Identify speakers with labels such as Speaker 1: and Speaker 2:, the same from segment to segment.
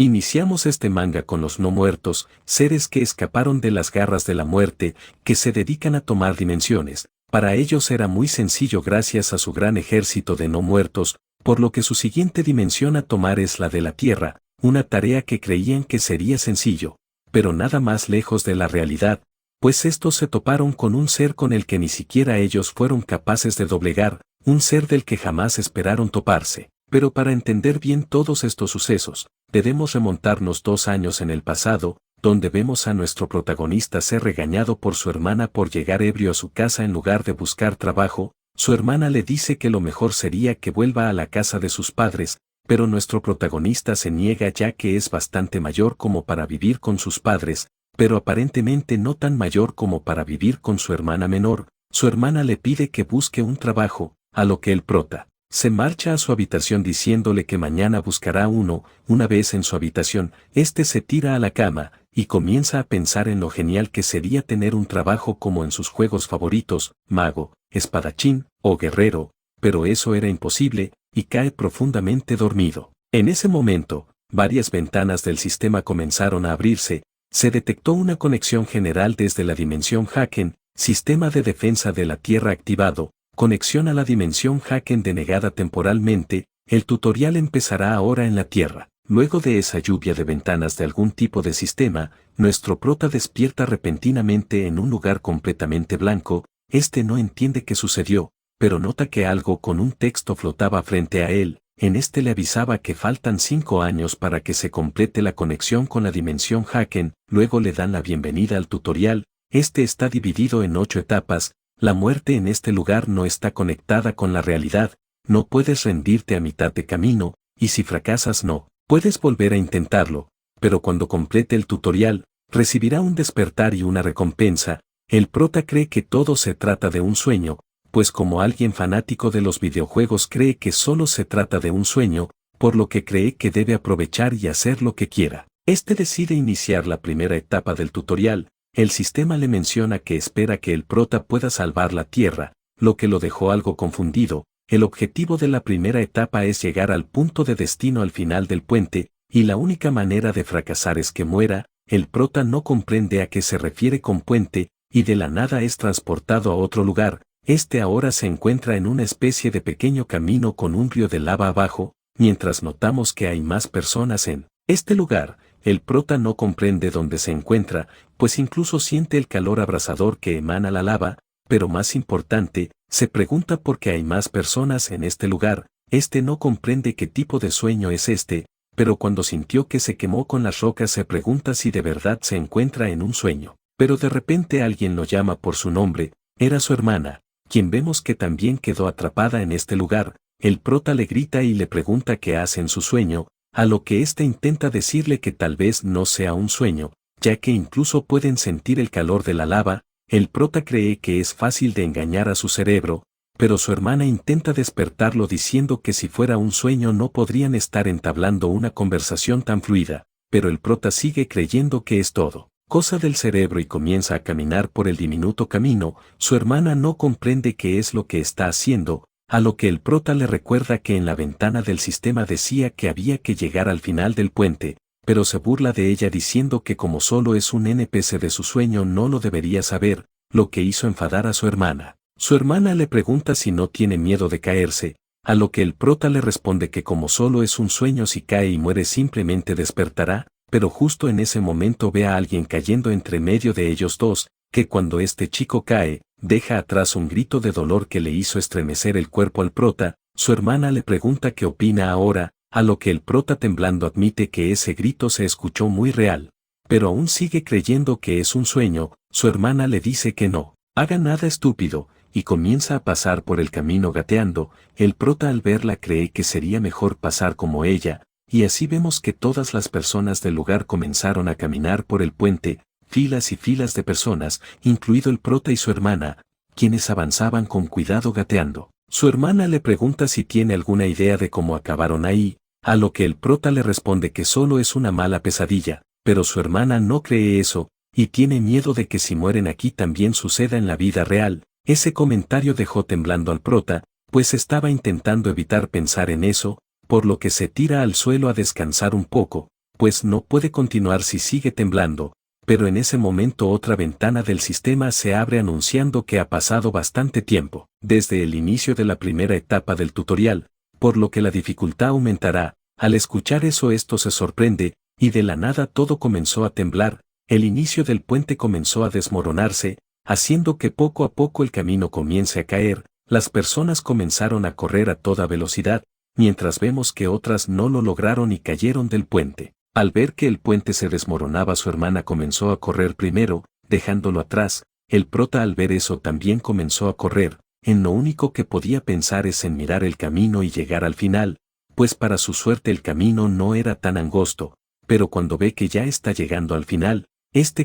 Speaker 1: Iniciamos este manga con los no muertos, seres que escaparon de las garras de la muerte, que se dedican a tomar dimensiones. Para ellos era muy sencillo gracias a su gran ejército de no muertos, por lo que su siguiente dimensión a tomar es la de la Tierra, una tarea que creían que sería sencillo, pero nada más lejos de la realidad, pues estos se toparon con un ser con el que ni siquiera ellos fueron capaces de doblegar, un ser del que jamás esperaron toparse. Pero para entender bien todos estos sucesos, debemos remontarnos 2 años en el pasado, donde vemos a nuestro protagonista ser regañado por su hermana por llegar ebrio a su casa en lugar de buscar trabajo. Su hermana le dice que lo mejor sería que vuelva a la casa de sus padres, pero nuestro protagonista se niega ya que es bastante mayor como para vivir con sus padres, pero aparentemente no tan mayor como para vivir con su hermana menor. Su hermana le pide que busque un trabajo, a lo que el prota se marcha a su habitación diciéndole que mañana buscará uno. Una vez en su habitación, este se tira a la cama y comienza a pensar en lo genial que sería tener un trabajo como en sus juegos favoritos, mago, espadachín o guerrero, pero eso era imposible, y cae profundamente dormido. En ese momento, varias ventanas del sistema comenzaron a abrirse, se detectó una conexión general desde la dimensión Haken, sistema de defensa de la Tierra activado, conexión a la dimensión Haken denegada temporalmente. El tutorial empezará ahora en la Tierra. Luego de esa lluvia de ventanas de algún tipo de sistema, nuestro prota despierta repentinamente en un lugar completamente blanco. Este no entiende qué sucedió, pero nota que algo con un texto flotaba frente a él. En este le avisaba que faltan 5 años para que se complete la conexión con la dimensión Haken. Luego le dan la bienvenida al tutorial. Este está dividido en 8 etapas. La muerte en este lugar no está conectada con la realidad, no puedes rendirte a mitad de camino, y si fracasas no puedes volver a intentarlo, pero cuando complete el tutorial, recibirá un despertar y una recompensa. El prota cree que todo se trata de un sueño, pues como alguien fanático de los videojuegos cree que solo se trata de un sueño, por lo que cree que debe aprovechar y hacer lo que quiera. Este decide iniciar la primera etapa del tutorial. El sistema le menciona que espera que el prota pueda salvar la Tierra, lo que lo dejó algo confundido. El objetivo de la primera etapa es llegar al punto de destino al final del puente, y la única manera de fracasar es que muera. El prota no comprende a qué se refiere con puente, y de la nada es transportado a otro lugar. Este ahora se encuentra en una especie de pequeño camino con un río de lava abajo, mientras notamos que hay más personas en este lugar. El prota no comprende dónde se encuentra, pues incluso siente el calor abrasador que emana la lava, pero más importante, se pregunta por qué hay más personas en este lugar. Este no comprende qué tipo de sueño es este, pero cuando sintió que se quemó con las rocas se pregunta si de verdad se encuentra en un sueño. Pero de repente alguien lo llama por su nombre, era su hermana, quien vemos que también quedó atrapada en este lugar. El prota le grita y le pregunta qué hace en su sueño, a lo que éste intenta decirle que tal vez no sea un sueño, ya que incluso pueden sentir el calor de la lava. El prota cree que es fácil de engañar a su cerebro, pero su hermana intenta despertarlo diciendo que si fuera un sueño no podrían estar entablando una conversación tan fluida, pero el prota sigue creyendo que es todo cosa del cerebro y comienza a caminar por el diminuto camino. Su hermana no comprende qué es lo que está haciendo, a lo que el prota le recuerda que en la ventana del sistema decía que había que llegar al final del puente, pero se burla de ella diciendo que como solo es un NPC de su sueño no lo debería saber, lo que hizo enfadar a su hermana. Su hermana le pregunta si no tiene miedo de caerse, a lo que el prota le responde que como solo es un sueño si cae y muere simplemente despertará, pero justo en ese momento ve a alguien cayendo entre medio de ellos dos, que cuando este chico cae, deja atrás un grito de dolor que le hizo estremecer el cuerpo al prota. Su hermana le pregunta qué opina ahora, a lo que el prota temblando admite que ese grito se escuchó muy real, pero aún sigue creyendo que es un sueño. Su hermana le dice que no haga nada estúpido, y comienza a pasar por el camino gateando. El prota al verla cree que sería mejor pasar como ella, y así vemos que todas las personas del lugar comenzaron a caminar por el puente, filas y filas de personas, incluido el prota y su hermana, quienes avanzaban con cuidado gateando. Su hermana le pregunta si tiene alguna idea de cómo acabaron ahí, a lo que el prota le responde que solo es una mala pesadilla, pero su hermana no cree eso, y tiene miedo de que si mueren aquí también suceda en la vida real. Ese comentario dejó temblando al prota, pues estaba intentando evitar pensar en eso, por lo que se tira al suelo a descansar un poco, pues no puede continuar si sigue temblando, pero en ese momento otra ventana del sistema se abre anunciando que ha pasado bastante tiempo desde el inicio de la primera etapa del tutorial, por lo que la dificultad aumentará. Al escuchar eso esto se sorprende, y de la nada todo comenzó a temblar, el inicio del puente comenzó a desmoronarse, haciendo que poco a poco el camino comience a caer, las personas comenzaron a correr a toda velocidad, mientras vemos que otras no lo lograron y cayeron del puente. Al ver que el puente se desmoronaba, su hermana comenzó a correr primero, dejándolo atrás. El prota al ver eso también comenzó a correr, en lo único que podía pensar es en mirar el camino y llegar al final, pues para su suerte el camino no era tan angosto, pero cuando ve que ya está llegando al final,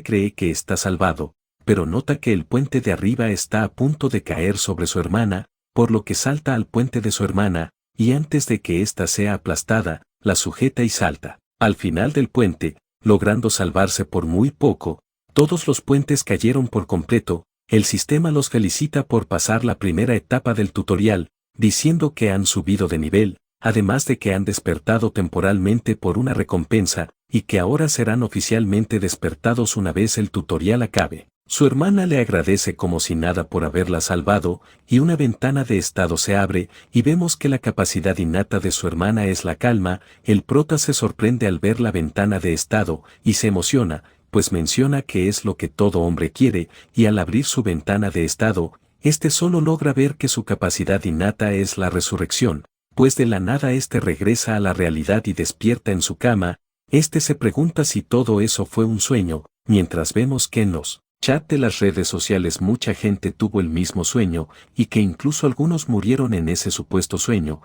Speaker 1: cree que está salvado, pero nota que el puente de arriba está a punto de caer sobre su hermana, por lo que salta al puente de su hermana, y antes de que ésta sea aplastada, la sujeta y salta al final del puente, logrando salvarse por muy poco. Todos los puentes cayeron por completo. El sistema los felicita por pasar la primera etapa del tutorial, diciendo que han subido de nivel, además de que han despertado temporalmente por una recompensa, y que ahora serán oficialmente despertados una vez el tutorial acabe. Su hermana le agradece como si nada por haberla salvado, y una ventana de estado se abre, y vemos que la capacidad innata de su hermana es la calma. El prota se sorprende al ver la ventana de estado, y se emociona, pues menciona que es lo que todo hombre quiere, y al abrir su ventana de estado, solo logra ver que su capacidad innata es la resurrección, pues de la nada regresa a la realidad y despierta en su cama. Se pregunta si todo eso fue un sueño, mientras vemos que en los chat de las redes sociales mucha gente tuvo el mismo sueño, y que incluso algunos murieron en ese supuesto sueño.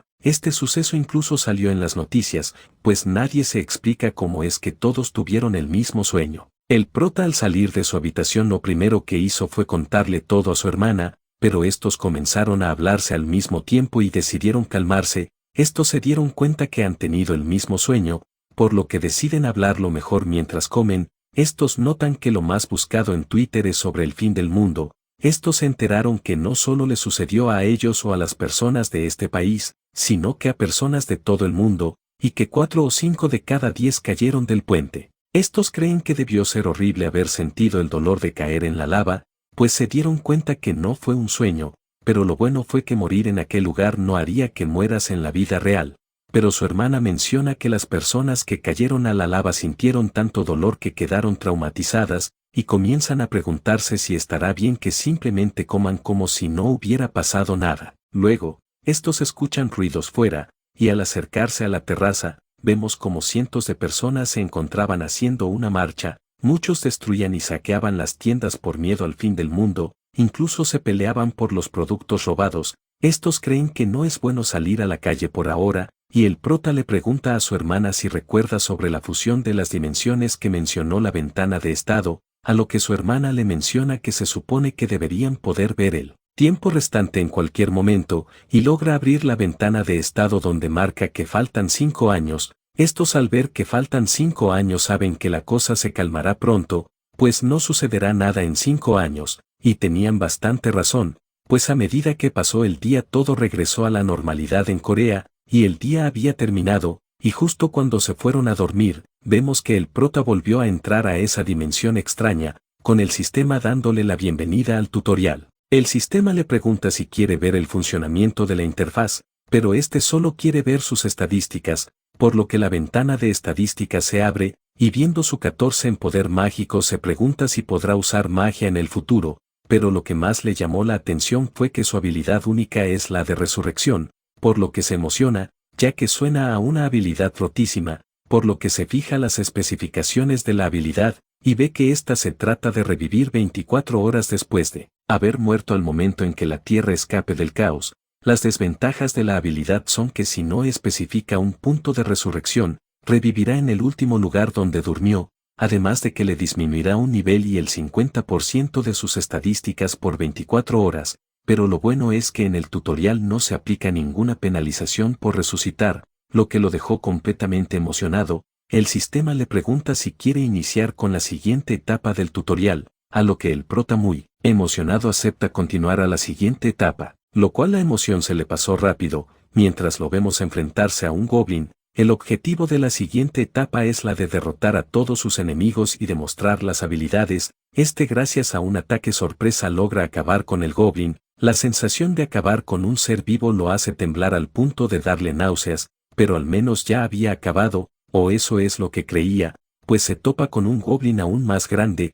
Speaker 1: Suceso incluso salió en las noticias, pues nadie se explica cómo es que todos tuvieron el mismo sueño. El prota al salir de su habitación lo primero que hizo fue contarle todo a su hermana, pero estos comenzaron a hablarse al mismo tiempo y decidieron calmarse. Estos se dieron cuenta que han tenido el mismo sueño, por lo que deciden hablarlo mejor mientras comen. Estos notan que lo más buscado en Twitter es sobre el fin del mundo. Estos se enteraron que no solo le sucedió a ellos o a las personas de este país, sino que a personas de todo el mundo, y que 4 o 5 de cada 10 cayeron del puente. Estos creen que debió ser horrible haber sentido el dolor de caer en la lava, pues se dieron cuenta que no fue un sueño, pero lo bueno fue que morir en aquel lugar no haría que mueras en la vida real. Pero su hermana menciona que las personas que cayeron a la lava sintieron tanto dolor que quedaron traumatizadas, y comienzan a preguntarse si estará bien que simplemente coman como si no hubiera pasado nada. Luego, estos escuchan ruidos fuera, y al acercarse a la terraza, vemos como cientos de personas se encontraban haciendo una marcha. Muchos destruían y saqueaban las tiendas por miedo al fin del mundo, incluso se peleaban por los productos robados. Estos creen que no es bueno salir a la calle por ahora, y el prota le pregunta a su hermana si recuerda sobre la fusión de las dimensiones que mencionó la ventana de estado, a lo que su hermana le menciona que se supone que deberían poder ver el tiempo restante en cualquier momento, y logra abrir la ventana de estado donde marca que faltan 5 años. Estos al ver que faltan 5 años saben que la cosa se calmará pronto, pues no sucederá nada en 5 años, y tenían bastante razón, pues a medida que pasó el día todo regresó a la normalidad en Corea, y el día había terminado, y justo cuando se fueron a dormir, vemos que el prota volvió a entrar a esa dimensión extraña, con el sistema dándole la bienvenida al tutorial. El sistema le pregunta si quiere ver el funcionamiento de la interfaz, pero solo quiere ver sus estadísticas, por lo que la ventana de estadísticas se abre, y viendo su 14 en poder mágico se pregunta si podrá usar magia en el futuro, pero lo que más le llamó la atención fue que su habilidad única es la de resurrección, por lo que se emociona, ya que suena a una habilidad rotísima, por lo que se fija las especificaciones de la habilidad, y ve que se trata de revivir 24 horas después de haber muerto al momento en que la Tierra escape del caos. Las desventajas de la habilidad son que si no especifica un punto de resurrección, revivirá en el último lugar donde durmió, además de que le disminuirá un nivel y el 50% de sus estadísticas por 24 horas, pero lo bueno es que en el tutorial no se aplica ninguna penalización por resucitar, lo que lo dejó completamente emocionado. El sistema le pregunta si quiere iniciar con la siguiente etapa del tutorial, a lo que el prota muy emocionado acepta continuar a la siguiente etapa, lo cual la emoción se le pasó rápido, mientras lo vemos enfrentarse a un goblin. El objetivo de la siguiente etapa es la de derrotar a todos sus enemigos y demostrar las habilidades. Gracias a un ataque sorpresa logra acabar con el Goblin. La sensación de acabar con un ser vivo lo hace temblar al punto de darle náuseas, pero al menos ya había acabado, o eso es lo que creía, pues se topa con un Goblin aún más grande.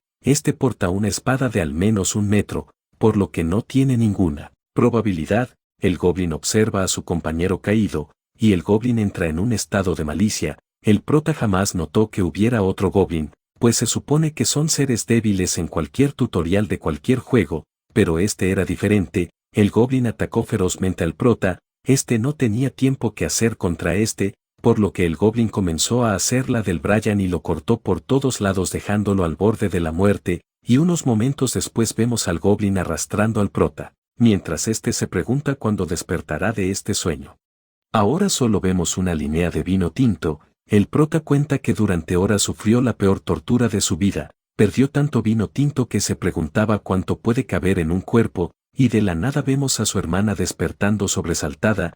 Speaker 1: Porta una espada de al menos 1 metro, por lo que no tiene ninguna probabilidad. El Goblin observa a su compañero caído, y el Goblin entra en un estado de malicia. El prota jamás notó que hubiera otro Goblin, pues se supone que son seres débiles en cualquier tutorial de cualquier juego, pero era diferente. El Goblin atacó ferozmente al prota. No tenía tiempo que hacer contra por lo que el Goblin comenzó a hacer la del Brian y lo cortó por todos lados dejándolo al borde de la muerte, y unos momentos después vemos al Goblin arrastrando al prota, mientras se pregunta cuándo despertará de este sueño. Ahora solo vemos una línea de vino tinto. El prota cuenta que durante horas sufrió la peor tortura de su vida, perdió tanto vino tinto que se preguntaba cuánto puede caber en un cuerpo, y de la nada vemos a su hermana despertando sobresaltada.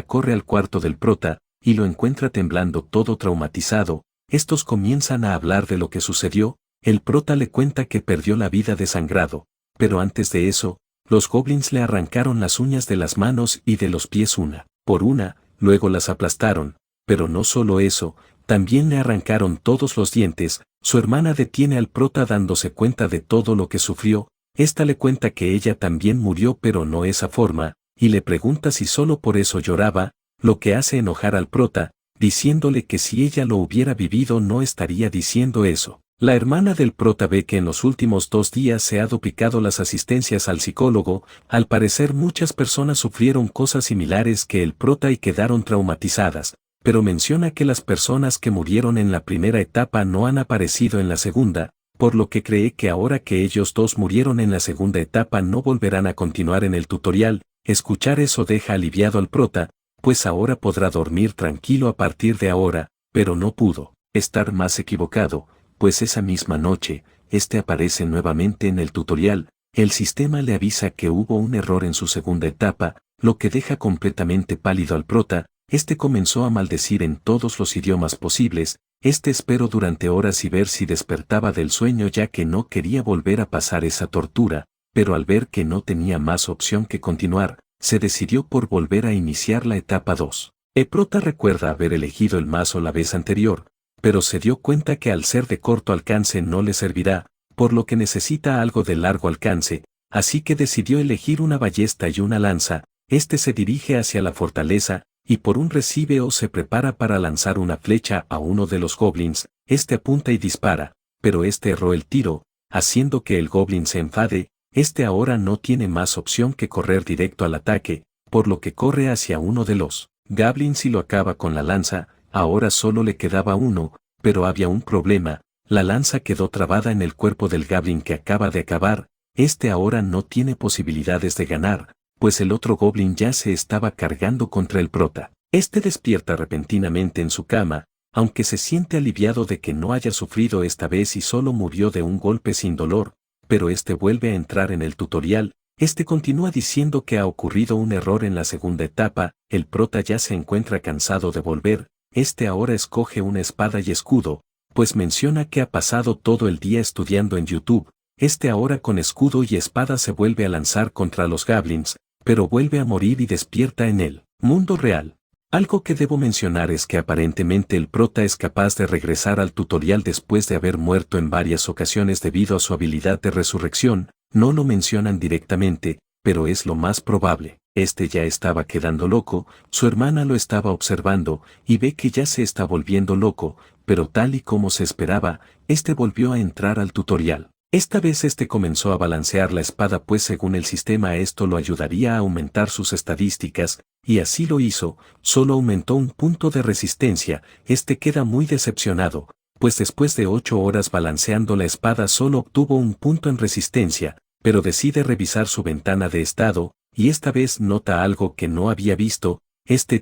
Speaker 1: Corre al cuarto del prota, y lo encuentra temblando todo traumatizado. Estos comienzan a hablar de lo que sucedió. El prota le cuenta que perdió la vida desangrado, pero antes de eso, los goblins le arrancaron las uñas de las manos y de los pies una por una, luego las aplastaron, pero no solo eso, también le arrancaron todos los dientes. Su hermana detiene al prota dándose cuenta de todo lo que sufrió. Le cuenta que ella también murió pero no esa forma, y le pregunta si solo por eso lloraba, lo que hace enojar al prota, diciéndole que si ella lo hubiera vivido no estaría diciendo eso. La hermana del prota ve que en los últimos 2 días se ha duplicado las asistencias al psicólogo. Al parecer muchas personas sufrieron cosas similares que el prota y quedaron traumatizadas, pero menciona que las personas que murieron en la primera etapa no han aparecido en la segunda, por lo que cree que ahora que ellos 2 murieron en la segunda etapa no volverán a continuar en el tutorial. Escuchar eso deja aliviado al prota, pues ahora podrá dormir tranquilo a partir de ahora, pero no pudo estar más equivocado, pues esa misma noche, aparece nuevamente en el tutorial. El sistema le avisa que hubo un error en su segunda etapa, lo que deja completamente pálido al prota. Comenzó a maldecir en todos los idiomas posibles. Esperó durante horas y ver si despertaba del sueño ya que no quería volver a pasar esa tortura, pero al ver que no tenía más opción que continuar, se decidió por volver a iniciar la etapa 2. El prota recuerda haber elegido el mazo la vez anterior, pero se dio cuenta que al ser de corto alcance no le servirá, por lo que necesita algo de largo alcance, así que decidió elegir una ballesta y una lanza. Se dirige hacia la fortaleza, y por un recibe o se prepara para lanzar una flecha a uno de los goblins. Apunta y dispara, pero erró el tiro, haciendo que el goblin se enfade. Ahora no tiene más opción que correr directo al ataque, por lo que corre hacia uno de los goblins y lo acaba con la lanza. Ahora solo le quedaba uno, pero había un problema. La lanza quedó trabada en el cuerpo del goblin que acaba de acabar. Ahora no tiene posibilidades de ganar, pues el otro goblin ya se estaba cargando contra el prota. Despierta repentinamente en su cama, aunque se siente aliviado de que no haya sufrido esta vez y solo murió de un golpe sin dolor, pero vuelve a entrar en el tutorial. Continúa diciendo que ha ocurrido un error en la segunda etapa. El prota ya se encuentra cansado de volver. Ahora escoge una espada y escudo, pues menciona que ha pasado todo el día estudiando en YouTube. Ahora con escudo y espada se vuelve a lanzar contra los goblins, pero vuelve a morir y despierta en el mundo real. Algo que debo mencionar es que aparentemente el prota es capaz de regresar al tutorial después de haber muerto en varias ocasiones debido a su habilidad de resurrección. No lo mencionan directamente, pero es lo más probable. Ya estaba quedando loco. Su hermana lo estaba observando y ve que ya se está volviendo loco, pero tal y como se esperaba, volvió a entrar al tutorial. Esta vez comenzó a balancear la espada pues según el sistema esto lo ayudaría a aumentar sus estadísticas, y así lo hizo. Solo aumentó un punto de resistencia. Queda muy decepcionado, pues después de 8 horas balanceando la espada solo obtuvo un punto en resistencia, pero decide revisar su ventana de estado, y esta vez nota algo que no había visto.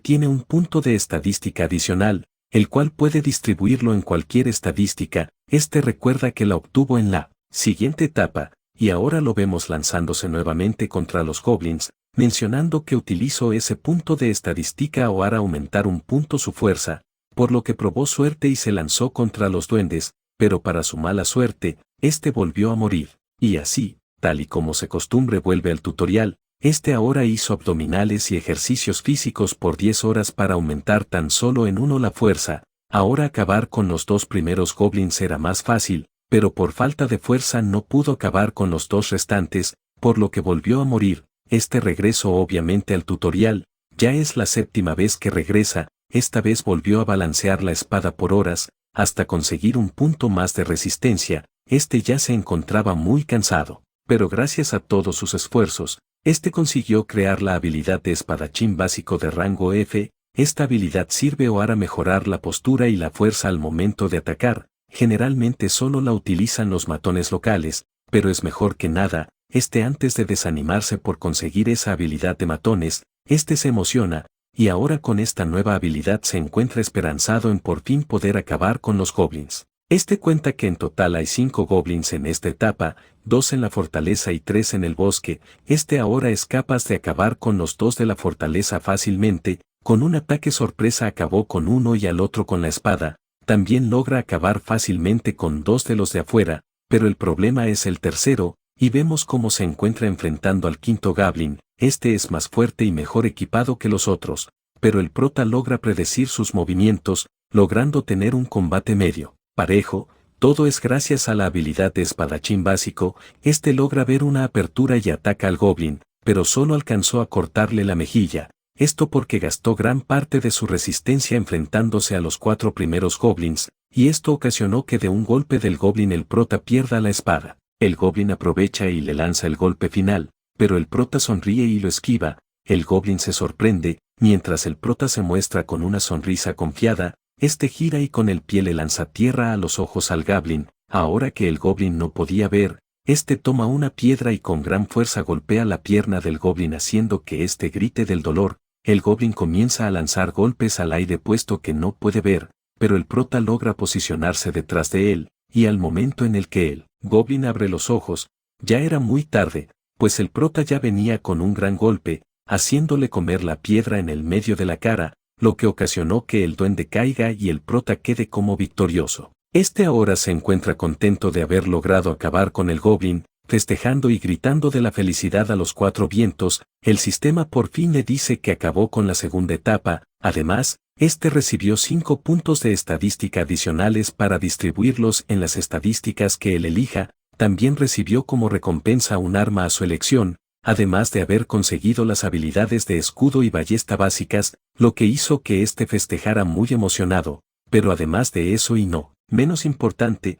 Speaker 1: Tiene un punto de estadística adicional, el cual puede distribuirlo en cualquier estadística. Recuerda que la obtuvo en la siguiente etapa, y ahora lo vemos lanzándose nuevamente contra los goblins, mencionando que utilizó ese punto de estadística para aumentar un punto su fuerza, por lo que probó suerte y se lanzó contra los duendes, pero para su mala suerte, este volvió a morir. Y así, tal y como se costumbre vuelve al tutorial, este ahora hizo abdominales y ejercicios físicos por 10 horas para aumentar tan solo en uno la fuerza. Ahora acabar con los dos primeros goblins era más fácil, pero por falta de fuerza no pudo acabar con los dos restantes, por lo que volvió a morir. Este regreso obviamente al tutorial, ya es la 7ª vez que regresa, esta vez volvió a balancear la espada por horas, hasta conseguir un punto más de resistencia. Este ya se encontraba muy cansado, pero gracias a todos sus esfuerzos, este consiguió crear la habilidad de espadachín básico de rango F. Esta habilidad sirve para mejorar la postura y la fuerza al momento de atacar. Generalmente solo la utilizan los matones locales, pero es mejor que nada. Antes de desanimarse por conseguir esa habilidad de matones, se emociona, y ahora con esta nueva habilidad se encuentra esperanzado en por fin poder acabar con los goblins. Cuenta que en total hay 5 goblins en esta etapa, 2 en la fortaleza y 3 en el bosque. Ahora es capaz de acabar con los 2 de la fortaleza fácilmente, con un ataque sorpresa acabó con uno y al otro con la espada. También logra acabar fácilmente con 2 de los de afuera, pero el problema es el tercero, y vemos cómo se encuentra enfrentando al 5.º goblin. Es más fuerte y mejor equipado que los otros, pero el prota logra predecir sus movimientos, logrando tener un combate medio, parejo. Todo es gracias a la habilidad de espadachín básico. Logra ver una apertura y ataca al goblin, pero solo alcanzó a cortarle la mejilla. Esto porque gastó gran parte de su resistencia enfrentándose a los 4 primeros goblins, y esto ocasionó que de un golpe del goblin el prota pierda la espada. El goblin aprovecha y le lanza el golpe final, pero el prota sonríe y lo esquiva. El goblin se sorprende, mientras el prota se muestra con una sonrisa confiada. Gira y con el pie le lanza tierra a los ojos al goblin. Ahora que el goblin no podía ver, toma una piedra y con gran fuerza golpea la pierna del goblin haciendo que grite del dolor. El goblin comienza a lanzar golpes al aire puesto que no puede ver, pero el prota logra posicionarse detrás de él, y al momento en el que el goblin abre los ojos, ya era muy tarde, pues el prota ya venía con un gran golpe, haciéndole comer la piedra en el medio de la cara, lo que ocasionó que el duende caiga y el prota quede como victorioso. Ahora se encuentra contento de haber logrado acabar con el goblin, festejando y gritando de la felicidad a los 4 vientos. El sistema por fin le dice que acabó con la segunda etapa. Además, recibió 5 puntos de estadística adicionales para distribuirlos en las estadísticas que él elija. También recibió como recompensa un arma a su elección, además de haber conseguido las habilidades de escudo y ballesta básicas, lo que hizo que festejara muy emocionado. Pero además de eso y no menos importante,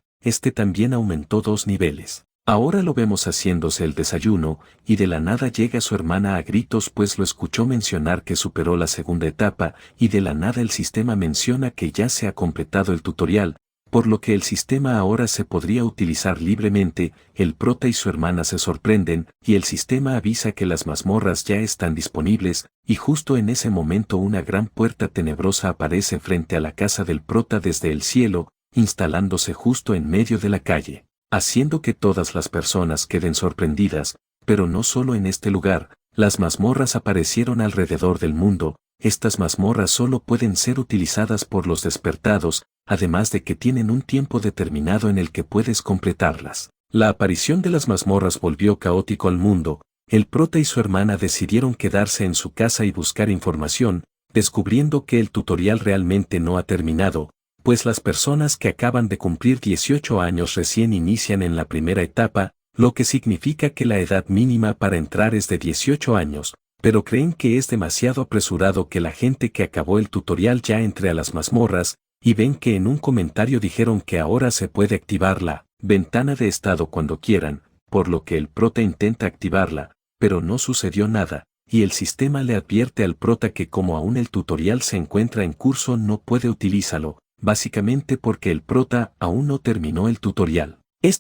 Speaker 1: también aumentó 2 niveles. Ahora lo vemos haciéndose el desayuno, y de la nada llega su hermana a gritos pues lo escuchó mencionar que superó la segunda etapa, y de la nada el sistema menciona que ya se ha completado el tutorial, por lo que el sistema ahora se podría utilizar libremente. El prota y su hermana se sorprenden, y el sistema avisa que las mazmorras ya están disponibles, y justo en ese momento una gran puerta tenebrosa aparece frente a la casa del prota desde el cielo, instalándose justo en medio de la calle, haciendo que todas las personas queden sorprendidas. Pero no solo en este lugar, las mazmorras aparecieron alrededor del mundo. Estas mazmorras solo pueden ser utilizadas por los despertados, además de que tienen un tiempo determinado en el que puedes completarlas. La aparición de las mazmorras volvió caótico al mundo. El prota y su hermana decidieron quedarse en su casa y buscar información, descubriendo que el tutorial realmente no ha terminado, pues las personas que acaban de cumplir 18 años recién inician en la primera etapa, lo que significa que la edad mínima para entrar es de 18 años, pero creen que es demasiado apresurado que la gente que acabó el tutorial ya entre a las mazmorras, y ven que en un comentario dijeron que ahora se puede activar la ventana de estado cuando quieran, por lo que el prota intenta activarla, pero no sucedió nada, y el sistema le advierte al prota que como aún el tutorial se encuentra en curso no puede utilizarlo, básicamente porque el prota aún no terminó el tutorial.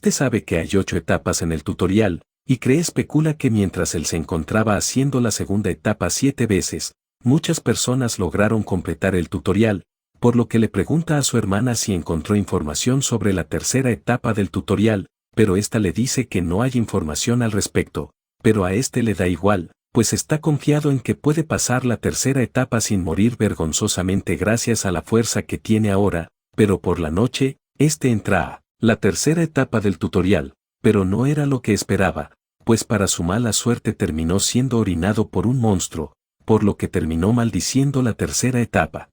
Speaker 1: Sabe que hay 8 etapas en el tutorial, y especula que mientras él se encontraba haciendo la segunda etapa 7 veces, muchas personas lograron completar el tutorial, por lo que le pregunta a su hermana si encontró información sobre la tercera etapa del tutorial, pero esta le dice que no hay información al respecto, pero a le da igual, pues está confiado en que puede pasar la tercera etapa sin morir vergonzosamente gracias a la fuerza que tiene ahora, pero por la noche, entra a la tercera etapa del tutorial, pero no era lo que esperaba, pues para su mala suerte terminó siendo orinado por un monstruo, por lo que terminó maldiciendo la tercera etapa.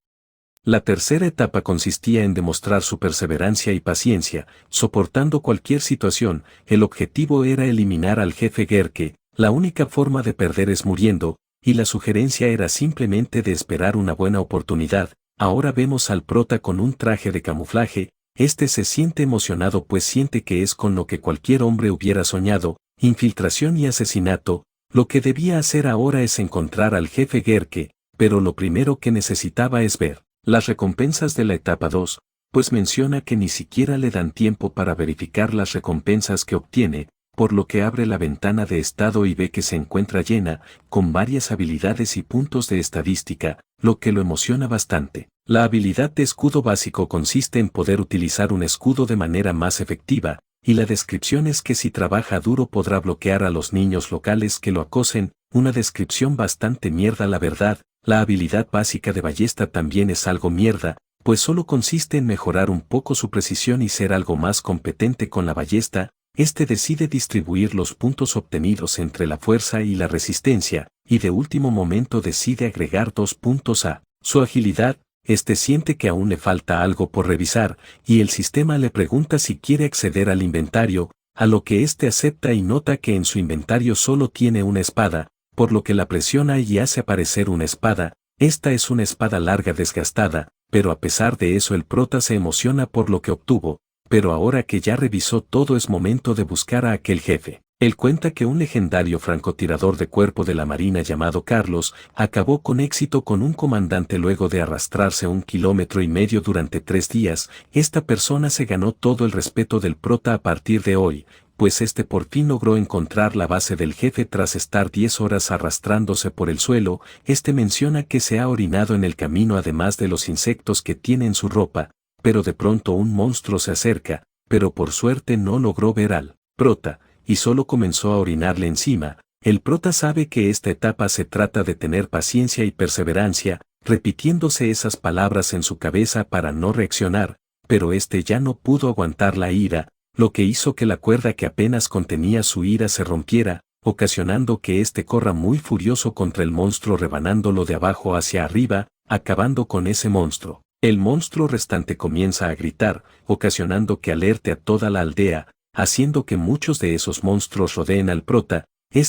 Speaker 1: La tercera etapa consistía en demostrar su perseverancia y paciencia, soportando cualquier situación. El objetivo era eliminar al jefe Gerke. La única forma de perder es muriendo, y la sugerencia era simplemente de esperar una buena oportunidad. Ahora vemos al prota con un traje de camuflaje. Se siente emocionado pues siente que es con lo que cualquier hombre hubiera soñado, infiltración y asesinato. Lo que debía hacer ahora es encontrar al jefe Gerke, pero lo primero que necesitaba es ver las recompensas de la etapa 2, pues menciona que ni siquiera le dan tiempo para verificar las recompensas que obtiene, por lo que abre la ventana de estado y ve que se encuentra llena, con varias habilidades y puntos de estadística, lo que lo emociona bastante. La habilidad de escudo básico consiste en poder utilizar un escudo de manera más efectiva, y la descripción es que si trabaja duro podrá bloquear a los niños locales que lo acosen, una descripción bastante mierda la verdad. La habilidad básica de ballesta también es algo mierda, pues solo consiste en mejorar un poco su precisión y ser algo más competente con la ballesta. Decide distribuir los puntos obtenidos entre la fuerza y la resistencia, y de último momento decide agregar 2 puntos a su agilidad. Siente que aún le falta algo por revisar, y el sistema le pregunta si quiere acceder al inventario, a lo que acepta y nota que en su inventario solo tiene una espada, por lo que la presiona y hace aparecer una espada. Esta es una espada larga desgastada, pero a pesar de eso el prota se emociona por lo que obtuvo, pero ahora que ya revisó todo es momento de buscar a aquel jefe. Él cuenta que un legendario francotirador de cuerpo de la Marina llamado Carlos acabó con éxito con un comandante luego de arrastrarse 1,5 kilómetros durante 3 días. Esta persona se ganó todo el respeto del prota a partir de hoy, pues por fin logró encontrar la base del jefe tras estar 10 horas arrastrándose por el suelo. Menciona que se ha orinado en el camino además de los insectos que tiene en su ropa, pero de pronto un monstruo se acerca, pero por suerte no logró ver al prota, y solo comenzó a orinarle encima. El prota sabe que esta etapa se trata de tener paciencia y perseverancia, repitiéndose esas palabras en su cabeza para no reaccionar, pero ya no pudo aguantar la ira, lo que hizo que la cuerda que apenas contenía su ira se rompiera, ocasionando que corra muy furioso contra el monstruo rebanándolo de abajo hacia arriba, acabando con ese monstruo. El monstruo restante comienza a gritar, ocasionando que alerte a toda la aldea, haciendo que muchos de esos monstruos rodeen al prota.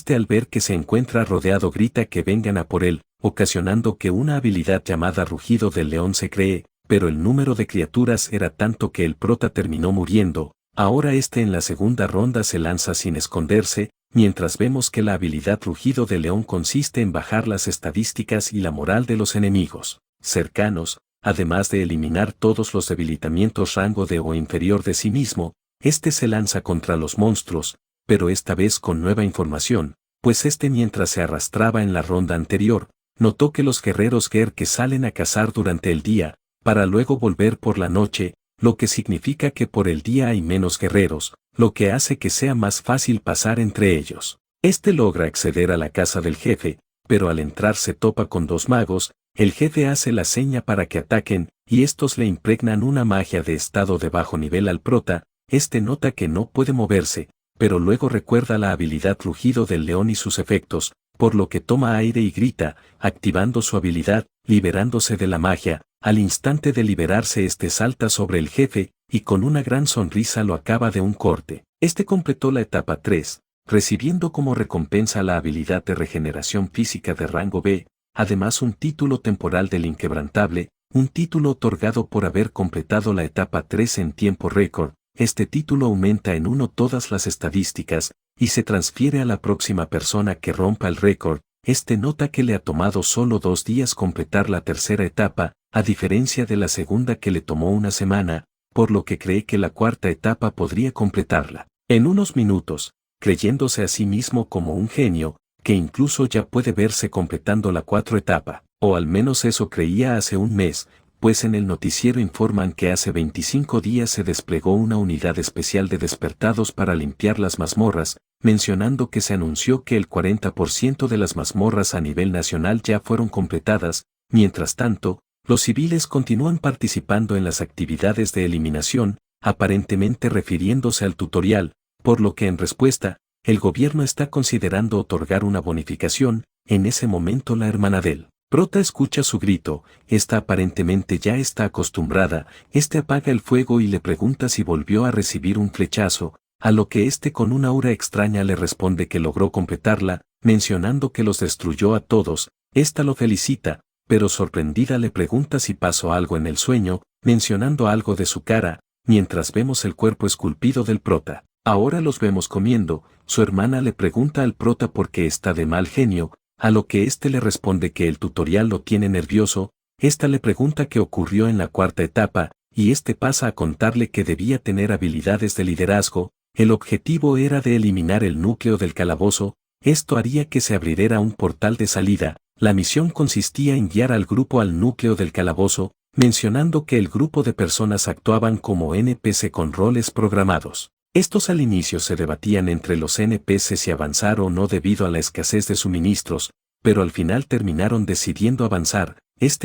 Speaker 1: Al ver que se encuentra rodeado grita que vengan a por él, ocasionando que una habilidad llamada Rugido del León se cree, pero el número de criaturas era tanto que el prota terminó muriendo. Ahora en la segunda ronda se lanza sin esconderse, mientras vemos que la habilidad Rugido del León consiste en bajar las estadísticas y la moral de los enemigos cercanos, además de eliminar todos los debilitamientos rango de o inferior de sí mismo. Se lanza contra los monstruos, pero esta vez con nueva información, pues mientras se arrastraba en la ronda anterior, notó que los guerreros Gerke salen a cazar durante el día, para luego volver por la noche, lo que significa que por el día hay menos guerreros, lo que hace que sea más fácil pasar entre ellos. Logra acceder a la casa del jefe, pero al entrar se topa con 2 magos. El jefe hace la seña para que ataquen, y estos le impregnan una magia de estado de bajo nivel al prota. Nota que no puede moverse, pero luego recuerda la habilidad Rugido del León y sus efectos, por lo que toma aire y grita, activando su habilidad, liberándose de la magia. Al instante de liberarse salta sobre el jefe, y con una gran sonrisa lo acaba de un corte. Completó la etapa 3, recibiendo como recompensa la habilidad de regeneración física de rango B, además un título temporal del Inquebrantable, un título otorgado por haber completado la etapa 3 en tiempo récord. Título aumenta en 1 todas las estadísticas, y se transfiere a la próxima persona que rompa el récord. Nota que le ha tomado solo 2 días completar la tercera etapa, a diferencia de la segunda que le tomó una semana, por lo que cree que la cuarta etapa podría completarla en unos minutos, creyéndose a sí mismo como un genio, que incluso ya puede verse completando la 4ª etapa, o al menos eso creía hace un mes, pues en el noticiero informan que hace 25 días se desplegó una unidad especial de despertados para limpiar las mazmorras, mencionando que se anunció que el 40% de las mazmorras a nivel nacional ya fueron completadas. Mientras tanto, los civiles continúan participando en las actividades de eliminación, aparentemente refiriéndose al tutorial, por lo que en respuesta, el gobierno está considerando otorgar una bonificación. En ese momento la hermana del prota escucha su grito, esta aparentemente ya está acostumbrada, apaga el fuego y le pregunta si volvió a recibir un flechazo, a lo que con una aura extraña le responde que logró completarla, mencionando que los destruyó a todos. Lo felicita, pero sorprendida le pregunta si pasó algo en el sueño, mencionando algo de su cara, mientras vemos el cuerpo esculpido del prota. Ahora los vemos comiendo. Su hermana le pregunta al prota por qué está de mal genio, a lo que le responde que el tutorial lo tiene nervioso. Le pregunta qué ocurrió en la cuarta etapa, y pasa a contarle que debía tener habilidades de liderazgo. El objetivo era de eliminar el núcleo del calabozo. Esto haría que se abriera un portal de salida. La misión consistía en guiar al grupo al núcleo del calabozo, mencionando que el grupo de personas actuaban como NPC con roles programados. Estos al inicio se debatían entre los NPC si avanzar o no debido a la escasez de suministros, pero al final terminaron decidiendo avanzar.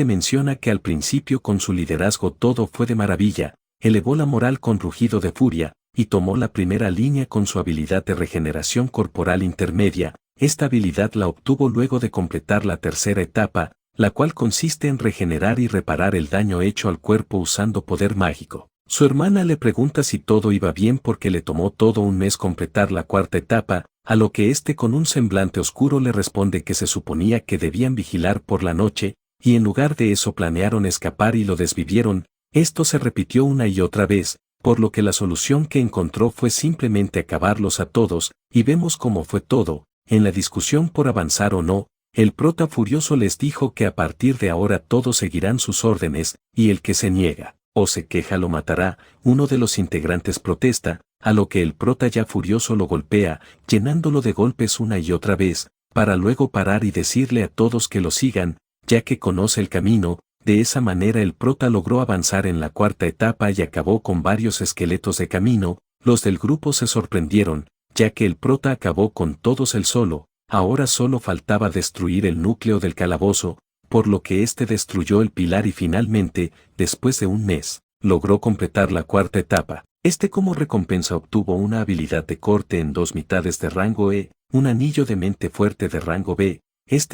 Speaker 1: Menciona que al principio con su liderazgo todo fue de maravilla, elevó la moral con rugido de furia, y tomó la primera línea con su habilidad de regeneración corporal intermedia. Esta habilidad la obtuvo luego de completar la tercera etapa, la cual consiste en regenerar y reparar el daño hecho al cuerpo usando poder mágico. Su hermana le pregunta si todo iba bien porque le tomó todo un mes completar la cuarta etapa, a lo que con un semblante oscuro le responde que se suponía que debían vigilar por la noche, y en lugar de eso planearon escapar y lo desvivieron. Esto se repitió una y otra vez, por lo que la solución que encontró fue simplemente acabarlos a todos, y vemos cómo fue todo. En la discusión por avanzar o no, el prota furioso les dijo que a partir de ahora todos seguirán sus órdenes, y el que se niega o se queja lo matará. Uno de los integrantes protesta, a lo que el prota ya furioso lo golpea, llenándolo de golpes una y otra vez, para luego parar y decirle a todos que lo sigan, ya que conoce el camino. De esa manera el prota logró avanzar en la cuarta etapa y acabó con varios esqueletos de camino. Los del grupo se sorprendieron, ya que el prota acabó con todos él solo. Ahora solo faltaba destruir el núcleo del calabozo, por lo que destruyó el pilar y finalmente, después de un mes, logró completar la cuarta etapa. Como recompensa obtuvo una habilidad de corte en 2 mitades de rango E, un anillo de mente fuerte de rango B.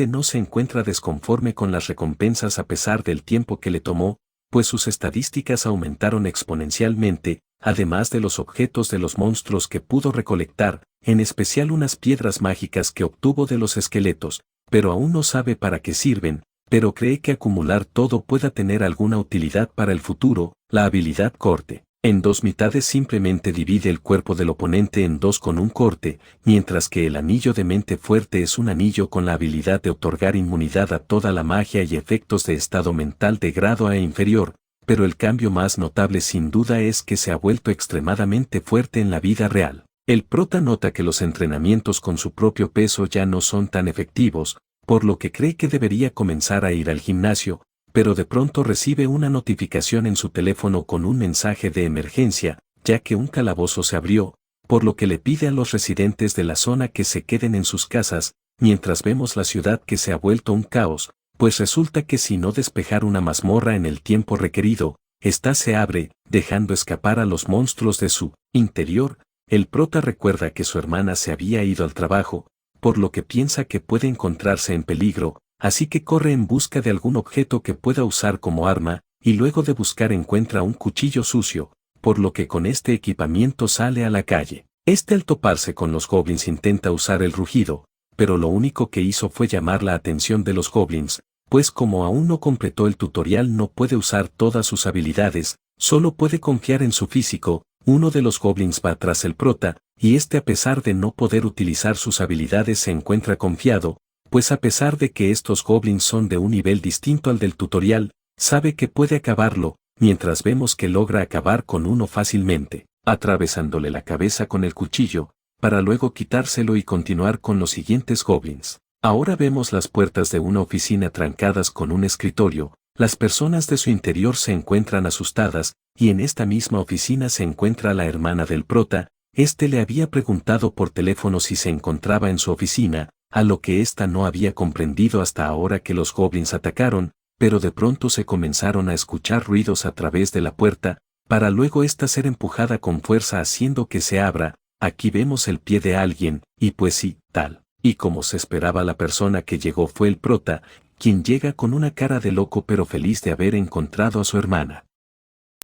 Speaker 1: No se encuentra desconforme con las recompensas a pesar del tiempo que le tomó, pues sus estadísticas aumentaron exponencialmente, además de los objetos de los monstruos que pudo recolectar, en especial unas piedras mágicas que obtuvo de los esqueletos, pero aún no sabe para qué sirven, pero cree que acumular todo pueda tener alguna utilidad para el futuro. La habilidad corte en 2 mitades simplemente divide el cuerpo del oponente en 2 con un corte, mientras que el anillo de mente fuerte es un anillo con la habilidad de otorgar inmunidad a toda la magia y efectos de estado mental de grado A e inferior, pero el cambio más notable sin duda es que se ha vuelto extremadamente fuerte en la vida real. El prota nota que los entrenamientos con su propio peso ya no son tan efectivos, por lo que cree que debería comenzar a ir al gimnasio, pero de pronto recibe una notificación en su teléfono con un mensaje de emergencia, ya que un calabozo se abrió, por lo que le pide a los residentes de la zona que se queden en sus casas, mientras vemos la ciudad que se ha vuelto un caos, pues resulta que si no despejar una mazmorra en el tiempo requerido, esta se abre, dejando escapar a los monstruos de su interior. El prota recuerda que su hermana se había ido al trabajo, por lo que piensa que puede encontrarse en peligro, así que corre en busca de algún objeto que pueda usar como arma, y luego de buscar encuentra un cuchillo sucio, por lo que con equipamiento sale a la calle. Al toparse con los goblins intenta usar el rugido, pero lo único que hizo fue llamar la atención de los goblins, pues como aún no completó el tutorial no puede usar todas sus habilidades, solo puede confiar en su físico. Uno de los goblins va tras el prota, y a pesar de no poder utilizar sus habilidades se encuentra confiado, pues a pesar de que estos goblins son de un nivel distinto al del tutorial, sabe que puede acabarlo, mientras vemos que logra acabar con uno fácilmente, atravesándole la cabeza con el cuchillo, para luego quitárselo y continuar con los siguientes goblins. Ahora vemos las puertas de una oficina trancadas con un escritorio, Las personas de su interior se encuentran asustadas, y en esta misma oficina se encuentra la hermana del prota. Este le había preguntado por teléfono si se encontraba en su oficina, a lo que ésta no había comprendido hasta ahora que los goblins atacaron, pero de pronto se comenzaron a escuchar ruidos a través de la puerta, para luego ésta ser empujada con fuerza haciendo que se abra. Aquí vemos el pie de alguien, y pues sí, tal. Y como se esperaba, la persona que llegó fue el prota, quien llega con una cara de loco pero feliz de haber encontrado a su hermana.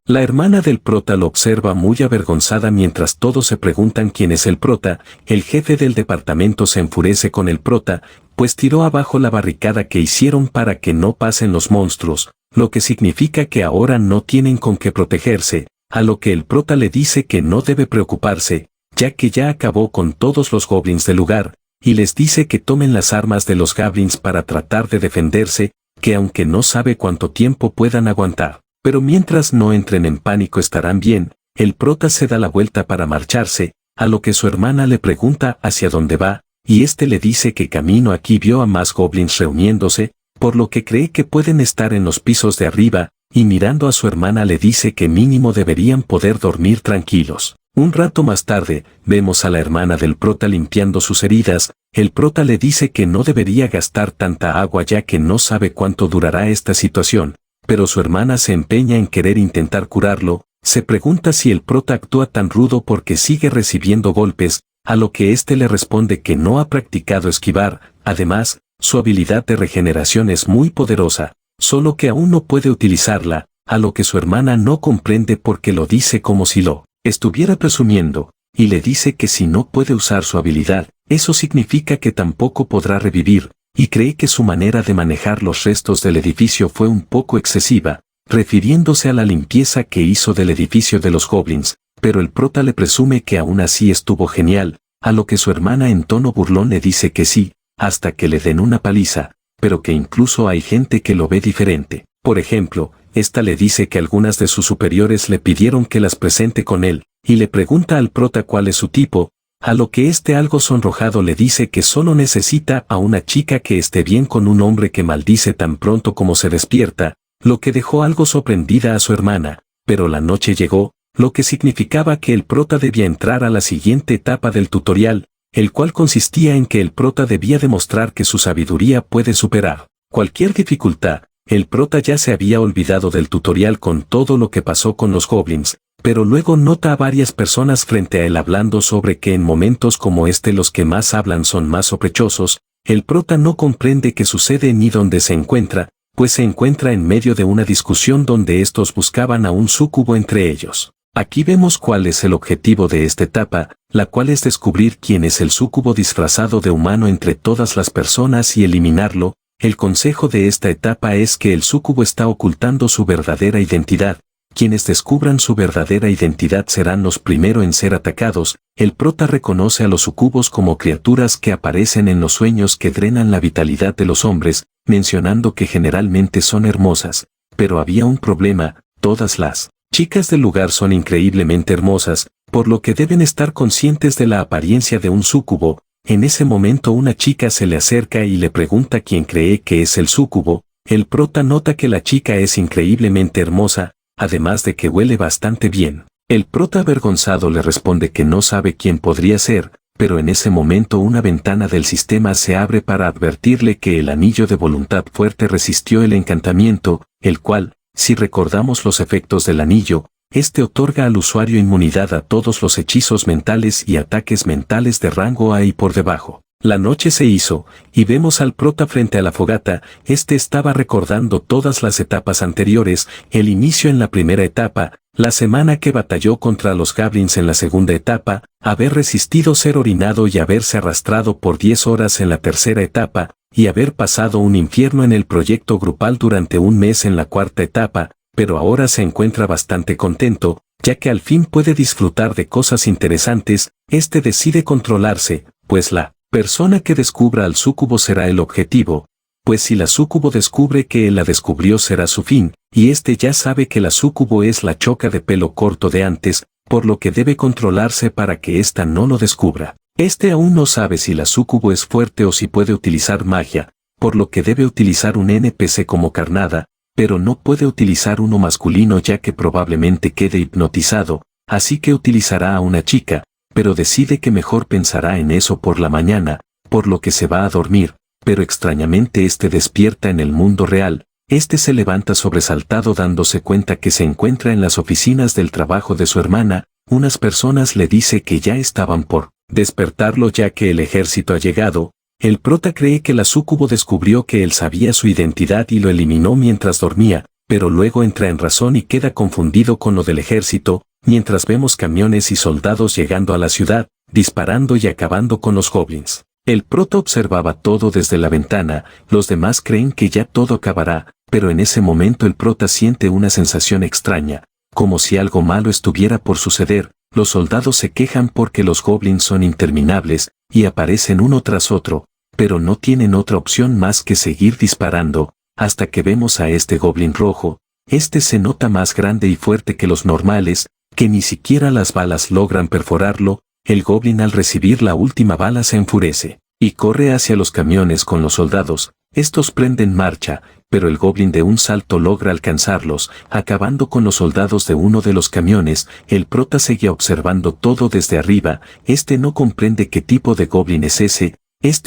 Speaker 1: La hermana del prota lo observa muy avergonzada mientras todos se preguntan quién es el prota. El jefe del departamento se enfurece con el prota, pues tiró abajo la barricada que hicieron para que no pasen los monstruos, lo que significa que ahora no tienen con qué protegerse, a lo que el prota le dice que no debe preocuparse, ya que ya acabó con todos los goblins del lugar, y les dice que tomen las armas de los goblins para tratar de defenderse, que aunque no sabe cuánto tiempo puedan aguantar, pero mientras no entren en pánico estarán bien. El prota se da la vuelta para marcharse, a lo que su hermana le pregunta hacia dónde va, y este le dice que camino aquí vio a más goblins reuniéndose, por lo que cree que pueden estar en los pisos de arriba, y mirando a su hermana le dice que mínimo deberían poder dormir tranquilos. Un rato más tarde, vemos a la hermana del prota limpiando sus heridas. El prota le dice que no debería gastar tanta agua ya que no sabe cuánto durará esta situación, pero su hermana se empeña en querer intentar curarlo. Se pregunta si el prota actúa tan rudo porque sigue recibiendo golpes, a lo que éste le responde que no ha practicado esquivar. Además, su habilidad de regeneración es muy poderosa, solo que aún no puede utilizarla, a lo que su hermana no comprende porque lo dice como si lo estuviera presumiendo, y le dice que si no puede usar su habilidad, eso significa que tampoco podrá revivir, y cree que su manera de manejar los restos del edificio fue un poco excesiva, refiriéndose a la limpieza que hizo del edificio de los goblins, pero el prota le presume que aún así estuvo genial, a lo que su hermana en tono burlón le dice que sí, hasta que le den una paliza, pero que incluso hay gente que lo ve diferente. Por ejemplo, esta le dice que algunas de sus superiores le pidieron que las presente con él, y le pregunta al prota cuál es su tipo, a lo que este algo sonrojado le dice que solo necesita a una chica que esté bien con un hombre que maldice tan pronto como se despierta, lo que dejó algo sorprendida a su hermana, pero la noche llegó, lo que significaba que el prota debía entrar a la siguiente etapa del tutorial, el cual consistía en que el prota debía demostrar que su sabiduría puede superar cualquier dificultad. El prota ya se había olvidado del tutorial con todo lo que pasó con los goblins, pero luego nota a varias personas frente a él hablando sobre que en momentos como este los que más hablan son más sospechosos. El prota no comprende qué sucede ni dónde se encuentra, pues se encuentra en medio de una discusión donde estos buscaban a un súcubo entre ellos. Aquí vemos cuál es el objetivo de esta etapa, la cual es descubrir quién es el súcubo disfrazado de humano entre todas las personas y eliminarlo. El consejo de esta etapa es que el súcubo está ocultando su verdadera identidad. Quienes descubran su verdadera identidad serán los primeros en ser atacados. El prota reconoce a los sucubos como criaturas que aparecen en los sueños que drenan la vitalidad de los hombres, mencionando que generalmente son hermosas. Pero había un problema: todas las chicas del lugar son increíblemente hermosas, por lo que deben estar conscientes de la apariencia de un súcubo. En ese momento una chica se le acerca y le pregunta quién cree que es el súcubo. El prota nota que la chica es increíblemente hermosa, además de que huele bastante bien. El prota avergonzado le responde que no sabe quién podría ser, pero en ese momento una ventana del sistema se abre para advertirle que el anillo de voluntad fuerte resistió el encantamiento, el cual, si recordamos los efectos del anillo, este otorga al usuario inmunidad a todos los hechizos mentales y ataques mentales de rango A y por debajo. La noche se hizo, y vemos al prota frente a la fogata. Este estaba recordando todas las etapas anteriores, el inicio en la primera etapa, la semana que batalló contra los goblins en la segunda etapa, haber resistido ser orinado y haberse arrastrado por 10 horas en la tercera etapa, y haber pasado un infierno en el proyecto grupal durante un mes en la cuarta etapa, pero ahora se encuentra bastante contento, ya que al fin puede disfrutar de cosas interesantes. Este decide controlarse, pues la persona que descubra al súcubo será el objetivo, pues si la súcubo descubre que él la descubrió será su fin, y este ya sabe que la súcubo es la choca de pelo corto de antes, por lo que debe controlarse para que ésta no lo descubra. Este aún no sabe si la súcubo es fuerte o si puede utilizar magia, por lo que debe utilizar un NPC como carnada, pero no puede utilizar uno masculino ya que probablemente quede hipnotizado, así que utilizará a una chica, pero decide que mejor pensará en eso por la mañana, por lo que se va a dormir, pero extrañamente despierta en el mundo real. Se levanta sobresaltado dándose cuenta que se encuentra en las oficinas del trabajo de su hermana. Unas personas le dice que ya estaban por despertarlo ya que el ejército ha llegado. El prota cree que la súcubo descubrió que él sabía su identidad y lo eliminó mientras dormía, pero luego entra en razón y queda confundido con lo del ejército, mientras vemos camiones y soldados llegando a la ciudad, disparando y acabando con los goblins. El prota observaba todo desde la ventana, los demás creen que ya todo acabará, pero en ese momento el prota siente una sensación extraña, como si algo malo estuviera por suceder. Los soldados se quejan porque los goblins son interminables, y aparecen uno tras otro, pero no tienen otra opción más que seguir disparando, hasta que vemos a este goblin rojo. Se nota más grande y fuerte que los normales, que ni siquiera las balas logran perforarlo. El goblin al recibir la última bala se enfurece, y corre hacia los camiones con los soldados. Estos prenden marcha, pero el goblin de un salto logra alcanzarlos, acabando con los soldados de uno de los camiones. El prota seguía observando todo desde arriba. No comprende qué tipo de goblin es ese.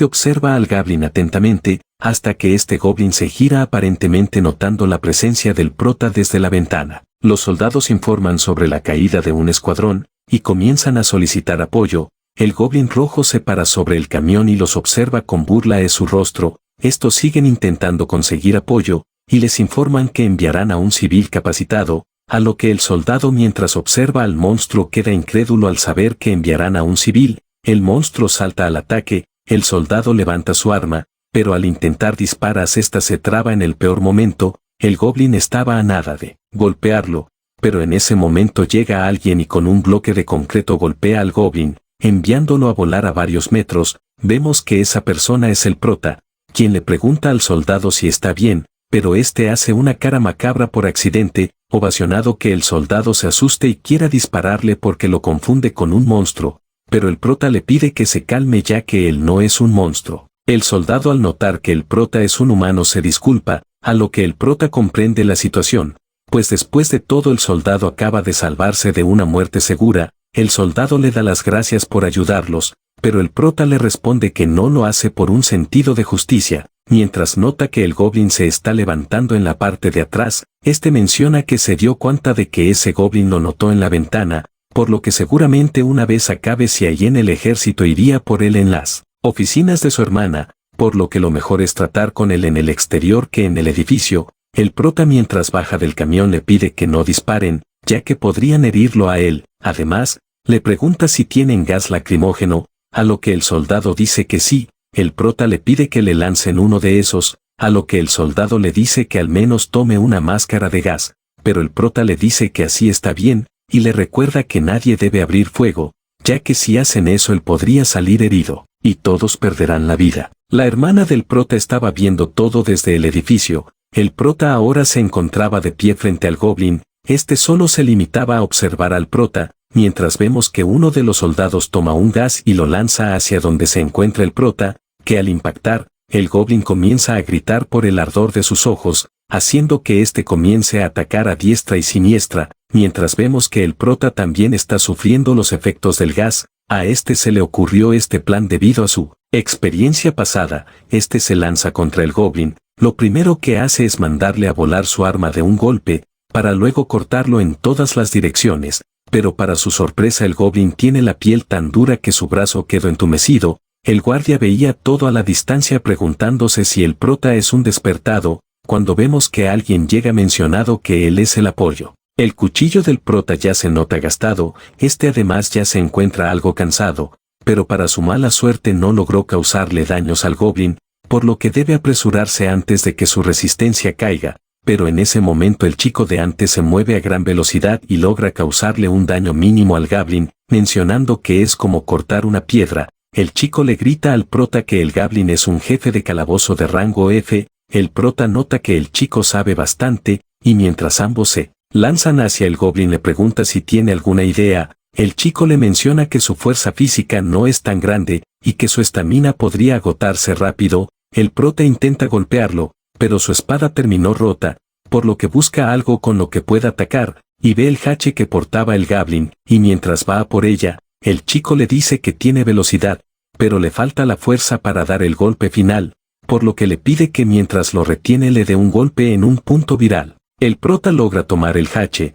Speaker 1: Observa al goblin atentamente, hasta que goblin se gira aparentemente notando la presencia del prota desde la ventana. Los soldados informan sobre la caída de un escuadrón, y comienzan a solicitar apoyo. El goblin rojo se para sobre el camión y los observa con burla en su rostro. Estos siguen intentando conseguir apoyo, y les informan que enviarán a un civil capacitado, a lo que el soldado mientras observa al monstruo queda incrédulo al saber que enviarán a un civil. El monstruo salta al ataque, el soldado levanta su arma, pero al intentar disparar se traba en el peor momento. El goblin estaba a nada de golpearlo, pero en ese momento llega alguien y con un bloque de concreto golpea al goblin, enviándolo a volar a varios metros. Vemos que esa persona es el prota, quien le pregunta al soldado si está bien, pero hace una cara macabra por accidente, ovacionado que el soldado se asuste y quiera dispararle porque lo confunde con un monstruo, pero el prota le pide que se calme ya que él no es un monstruo. El soldado al notar que el prota es un humano se disculpa, a lo que el prota comprende la situación, pues después de todo el soldado acaba de salvarse de una muerte segura. El soldado le da las gracias por ayudarlos, pero el prota le responde que no lo hace por un sentido de justicia. Mientras nota que el goblin se está levantando en la parte de atrás, menciona que se dio cuenta de que ese goblin lo notó en la ventana, por lo que seguramente una vez acabe si hay en el ejército iría por él en las oficinas de su hermana, por lo que lo mejor es tratar con él en el exterior que en el edificio. El prota mientras baja del camión le pide que no disparen, ya que podrían herirlo a él. Además, le pregunta si tienen gas lacrimógeno, a lo que el soldado dice que sí. El prota le pide que le lancen uno de esos, a lo que el soldado le dice que al menos tome una máscara de gas, pero el prota le dice que así está bien, y le recuerda que nadie debe abrir fuego, ya que si hacen eso él podría salir herido, y todos perderán la vida. La hermana del prota estaba viendo todo desde el edificio. El prota ahora se encontraba de pie frente al goblin. Solo se limitaba a observar al prota, mientras vemos que uno de los soldados toma un gas y lo lanza hacia donde se encuentra el prota, que al impactar, el goblin comienza a gritar por el ardor de sus ojos, haciendo que comience a atacar a diestra y siniestra, mientras vemos que el prota también está sufriendo los efectos del gas. A se le ocurrió plan debido a su experiencia pasada. Se lanza contra el goblin. Lo primero que hace es mandarle a volar su arma de un golpe, para luego cortarlo en todas las direcciones, pero para su sorpresa el goblin tiene la piel tan dura que su brazo quedó entumecido. El guardia veía todo a la distancia preguntándose si el prota es un despertado, cuando vemos que alguien llega mencionado que él es el apoyo. El cuchillo del prota ya se nota gastado. Además ya se encuentra algo cansado, pero para su mala suerte no logró causarle daños al goblin, por lo que debe apresurarse antes de que su resistencia caiga. Pero en ese momento el chico de antes se mueve a gran velocidad y logra causarle un daño mínimo al goblin, mencionando que es como cortar una piedra. El chico le grita al prota que el goblin es un jefe de calabozo de rango F. El prota nota que el chico sabe bastante, y mientras ambos se lanzan hacia el goblin le pregunta si tiene alguna idea. El chico le menciona que su fuerza física no es tan grande, y que su estamina podría agotarse rápido. El prota intenta golpearlo, pero su espada terminó rota, por lo que busca algo con lo que pueda atacar, y ve el hache que portaba el Goblin, y mientras va a por ella, el chico le dice que tiene velocidad, pero le falta la fuerza para dar el golpe final, por lo que le pide que mientras lo retiene le dé un golpe en un punto viral. El prota logra tomar el hache,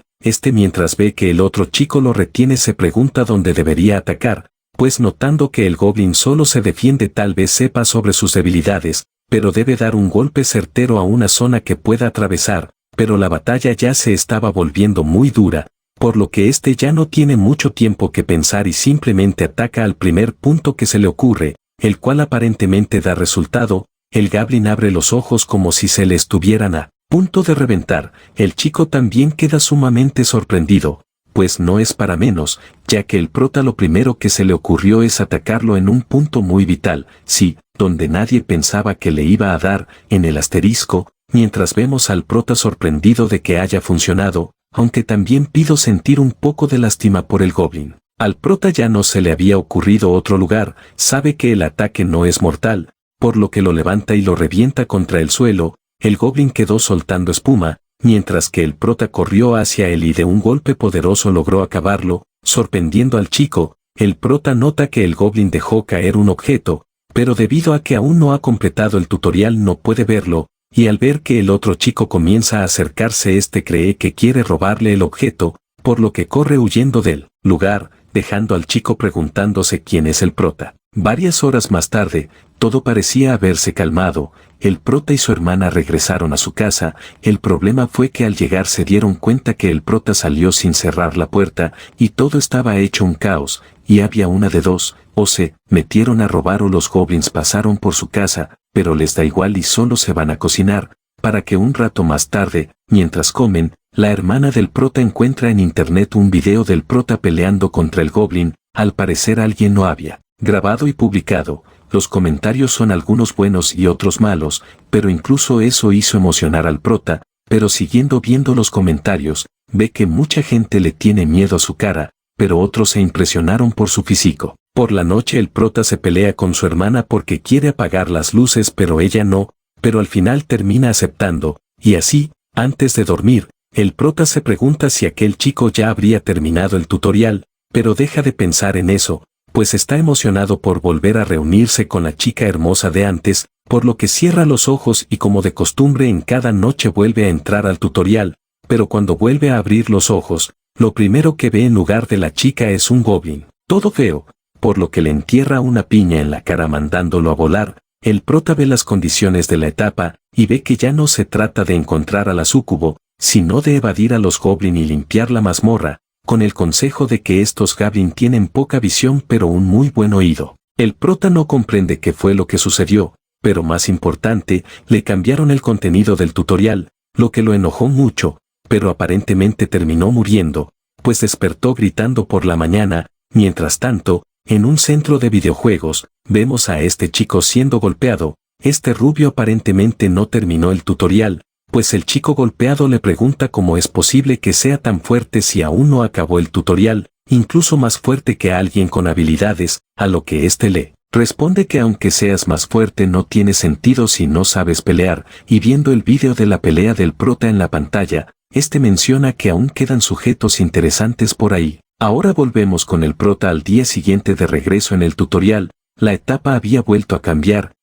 Speaker 1: mientras ve que el otro chico lo retiene se pregunta dónde debería atacar, pues notando que el Goblin solo se defiende tal vez sepa sobre sus debilidades, pero debe dar un golpe certero a una zona que pueda atravesar, pero la batalla ya se estaba volviendo muy dura, por lo que ya no tiene mucho tiempo que pensar y simplemente ataca al primer punto que se le ocurre, el cual aparentemente da resultado. El Goblin abre los ojos como si se le estuvieran a punto de reventar. El chico también queda sumamente sorprendido, pues no es para menos, ya que el prota lo primero que se le ocurrió es atacarlo en un punto muy vital, sí, donde nadie pensaba que le iba a dar, en el asterisco, mientras vemos al prota sorprendido de que haya funcionado, aunque también pido sentir un poco de lástima por el Goblin. Al prota ya no se le había ocurrido otro lugar, sabe que el ataque no es mortal, por lo que lo levanta y lo revienta contra el suelo. El Goblin quedó soltando espuma, mientras que el prota corrió hacia él y de un golpe poderoso logró acabarlo, sorprendiendo al chico. El prota nota que el Goblin dejó caer un objeto, pero debido a que aún no ha completado el tutorial no puede verlo, y al ver que el otro chico comienza a acercarse cree que quiere robarle el objeto, por lo que corre huyendo del lugar, dejando al chico preguntándose quién es el prota. Varias horas más tarde, todo parecía haberse calmado, el prota y su hermana regresaron a su casa. El problema fue que al llegar se dieron cuenta que el prota salió sin cerrar la puerta, y todo estaba hecho un caos, y había una de dos, o se metieron a robar o los goblins pasaron por su casa, pero les da igual y solo se van a cocinar, para que un rato más tarde, mientras comen, la hermana del prota encuentra en internet un video del prota peleando contra el Goblin. Al parecer alguien lo había grabado y publicado. Los comentarios son algunos buenos y otros malos, pero incluso eso hizo emocionar al prota, pero siguiendo viendo los comentarios, ve que mucha gente le tiene miedo a su cara, pero otros se impresionaron por su físico. Por la noche el prota se pelea con su hermana porque quiere apagar las luces pero ella no, pero al final termina aceptando, y así, antes de dormir, el prota se pregunta si aquel chico ya habría terminado el tutorial, pero deja de pensar en eso, pues está emocionado por volver a reunirse con la chica hermosa de antes, por lo que cierra los ojos y como de costumbre en cada noche vuelve a entrar al tutorial, pero cuando vuelve a abrir los ojos, lo primero que ve en lugar de la chica es un Goblin, todo feo, por lo que le entierra una piña en la cara mandándolo a volar. El prota ve las condiciones de la etapa, y ve que ya no se trata de encontrar a la súcubo, sino de evadir a los Goblin y limpiar la mazmorra, con el consejo de que estos Goblin tienen poca visión pero un muy buen oído. El prota no comprende qué fue lo que sucedió, pero más importante, le cambiaron el contenido del tutorial, lo que lo enojó mucho, pero aparentemente terminó muriendo, pues despertó gritando por la mañana. Mientras tanto, en un centro de videojuegos, vemos a este chico siendo golpeado. Este rubio aparentemente no terminó el tutorial, pues el chico golpeado le pregunta cómo es posible que sea tan fuerte si aún no acabó el tutorial, incluso más fuerte que alguien con habilidades, a lo que le responde que aunque seas más fuerte no tiene sentido si no sabes pelear, y viendo el vídeo de la pelea del prota en la pantalla, menciona que aún quedan sujetos interesantes por ahí. Ahora volvemos con el prota al día siguiente de regreso en el tutorial. La etapa había vuelto a cambiar.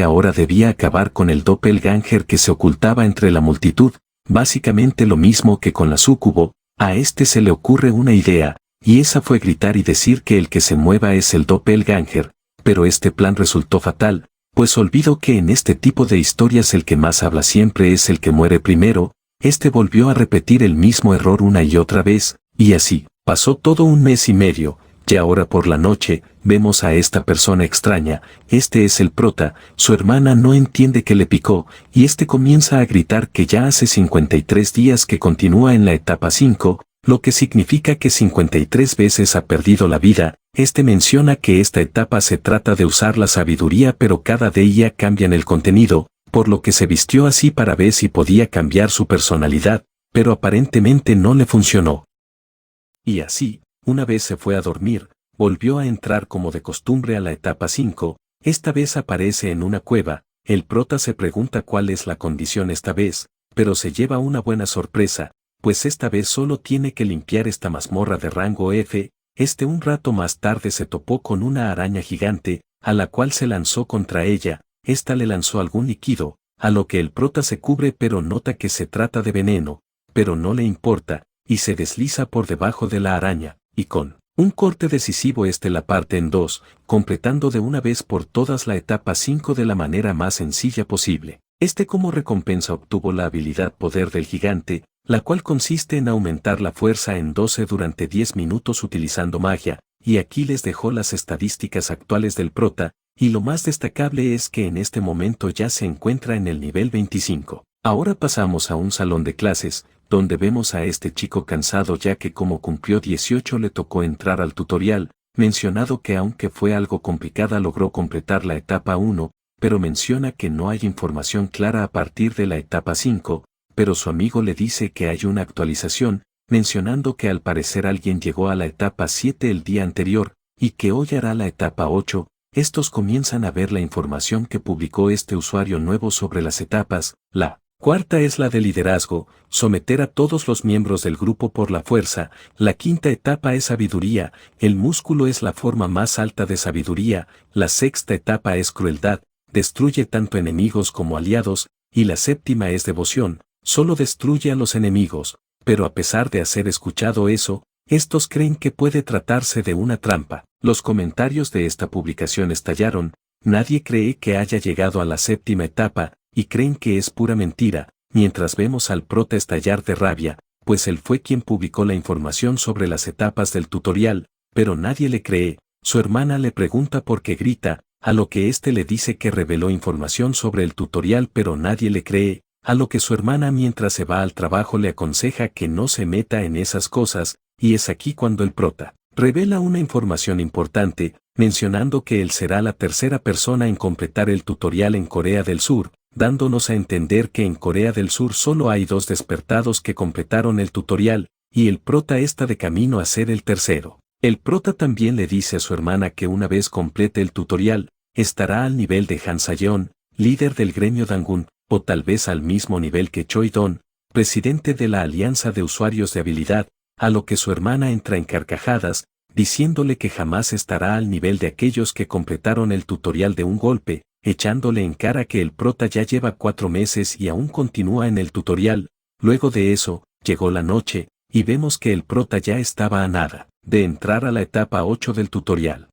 Speaker 1: Ahora debía acabar con el doppelganger que se ocultaba entre la multitud, básicamente lo mismo que con la súcubo. A se le ocurre una idea, y esa fue gritar y decir que el que se mueva es el doppelganger, pero plan resultó fatal, pues olvidó que en este tipo de historias el que más habla siempre es el que muere primero. Volvió a repetir el mismo error una y otra vez, y así, pasó todo un mes y medio. Y ahora por la noche, vemos a esta persona extraña. Es el prota. Su hermana no entiende que le picó, y comienza a gritar que ya hace 53 días que continúa en la etapa 5, lo que significa que 53 veces ha perdido la vida. Menciona que esta etapa se trata de usar la sabiduría pero cada día cambian el contenido, por lo que se vistió así para ver si podía cambiar su personalidad, pero aparentemente no le funcionó. Y así, una vez se fue a dormir, volvió a entrar como de costumbre a la etapa 5, esta vez aparece en una cueva. El prota se pregunta cuál es la condición esta vez, pero se lleva una buena sorpresa, pues esta vez solo tiene que limpiar esta mazmorra de rango F. Un rato más tarde se topó con una araña gigante, a la cual se lanzó contra ella. Esta le lanzó algún líquido, a lo que el prota se cubre pero nota que se trata de veneno, pero no le importa, y se desliza por debajo de la araña, y con un corte decisivo la parte en dos, completando de una vez por todas la etapa 5 de la manera más sencilla posible. Como recompensa obtuvo la habilidad Poder del Gigante, la cual consiste en aumentar la fuerza en 12 durante 10 minutos utilizando magia, y aquí les dejo las estadísticas actuales del prota, y lo más destacable es que en este momento ya se encuentra en el nivel 25. Ahora pasamos a un salón de clases, donde vemos a este chico cansado ya que como cumplió 18 le tocó entrar al tutorial, mencionado que aunque fue algo complicada logró completar la etapa 1, pero menciona que no hay información clara a partir de la etapa 5, pero su amigo le dice que hay una actualización, mencionando que al parecer alguien llegó a la etapa 7 el día anterior, y que hoy hará la etapa 8, estos comienzan a ver la información que publicó este usuario nuevo sobre las etapas. La cuarta es la de liderazgo, someter a todos los miembros del grupo por la fuerza. La quinta etapa es sabiduría, el músculo es la forma más alta de sabiduría. La sexta etapa es crueldad, destruye tanto enemigos como aliados, y la séptima es devoción, solo destruye a los enemigos, pero a pesar de haber escuchado eso, estos creen que puede tratarse de una trampa. Los comentarios de esta publicación estallaron, nadie cree que haya llegado a la séptima etapa, y creen que es pura mentira, mientras vemos al prota estallar de rabia, pues él fue quien publicó la información sobre las etapas del tutorial, pero nadie le cree. Su hermana le pregunta por qué grita, a lo que éste le dice que reveló información sobre el tutorial pero nadie le cree, a lo que su hermana mientras se va al trabajo le aconseja que no se meta en esas cosas, y es aquí cuando el prota revela una información importante, mencionando que él será la tercera persona en completar el tutorial en Corea del Sur, dándonos a entender que en Corea del Sur solo hay 2 despertados que completaron el tutorial, y el prota está de camino a ser el tercero. El prota también le dice a su hermana que una vez complete el tutorial, estará al nivel de Han Sayeon, líder del gremio Dangun, o tal vez al mismo nivel que Choi Don, presidente de la Alianza de Usuarios de Habilidad, a lo que su hermana entra en carcajadas, diciéndole que jamás estará al nivel de aquellos que completaron el tutorial de un golpe, echándole en cara que el prota ya lleva 4 meses y aún continúa en el tutorial. Luego de eso, llegó la noche, y vemos que el prota ya estaba a nada de entrar a la etapa 8 del tutorial.